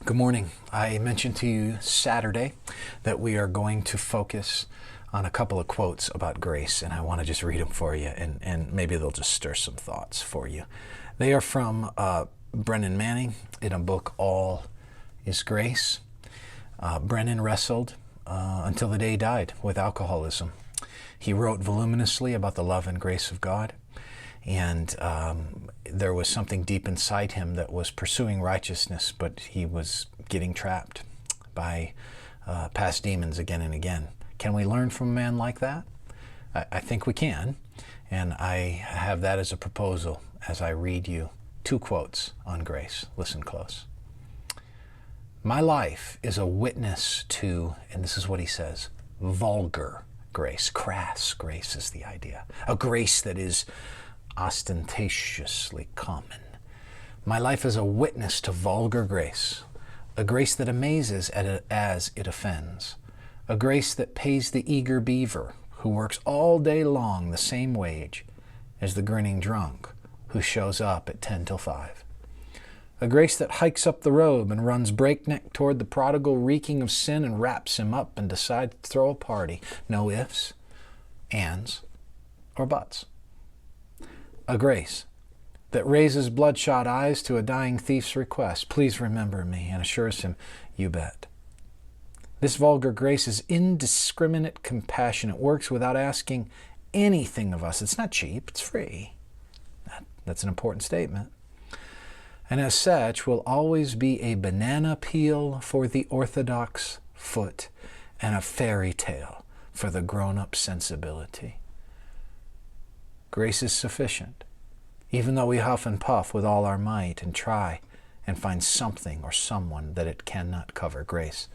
Good morning. I mentioned to you Saturday that we are going to focus on a couple of quotes about grace, and I want to just read them for you, and maybe they'll just stir some thoughts for you. They are from Brennan Manning in a book, All is Grace. Brennan wrestled until the day he died with alcoholism. He wrote voluminously about the love and grace of God, and there was something deep inside him that was pursuing righteousness, but he was getting trapped by past demons again and again. Can we learn from a man like that? I think we can, and I have that as a proposal as I read you two quotes on grace. Listen close. My life is a witness to, and this is what he says, vulgar grace. Crass grace is the idea. A grace that is ostentatiously common. My life is a witness to vulgar grace, a grace that amazes as it offends, a grace that pays the eager beaver who works all day long the same wage as the grinning drunk who shows up at 10 till 5. A grace that hikes up the robe and runs breakneck toward the prodigal reeking of sin and wraps him up and decides to throw a party. No ifs, ands, or buts. A grace that raises bloodshot eyes to a dying thief's request, please remember me, and assures him, you bet. This vulgar grace is indiscriminate compassion. It works without asking anything of us. It's not cheap, it's free. That's an important statement. And as such, will always be a banana peel for the orthodox foot and a fairy tale for the grown-up sensibility. Grace is sufficient, even though we huff and puff with all our might and try and find something or someone that it cannot cover. Grace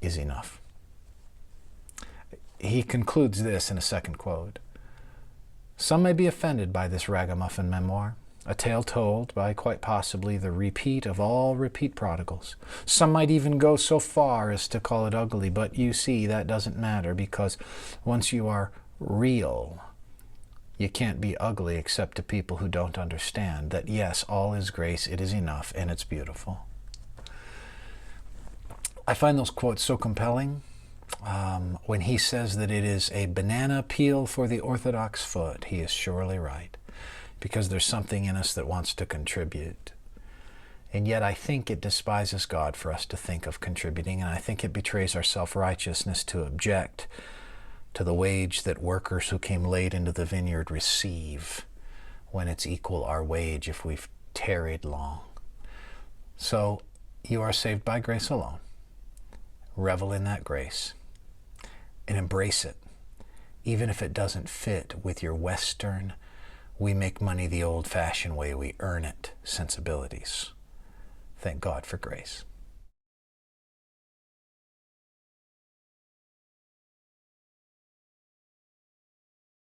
is enough. He concludes this in a second quote. Some may be offended by this ragamuffin memoir, a tale told by quite possibly the repeat of all repeat prodigals. Some might even go so far as to call it ugly, but you see, that doesn't matter, because once you are real, you can't be ugly except to people who don't understand that, yes, all is grace, it is enough, and it's beautiful. I find those quotes so compelling. When he says that it is a banana peel for the orthodox foot, he is surely right, because there's something in us that wants to contribute. And yet I think it despises God for us to think of contributing, and I think it betrays our self-righteousness to object to the wage that workers who came late into the vineyard receive, when it's equal our wage if we've tarried long. So you are saved by grace alone. Revel in that grace and embrace it, even if it doesn't fit with your Western, we make money the old-fashioned way, we earn it sensibilities. Thank God for grace.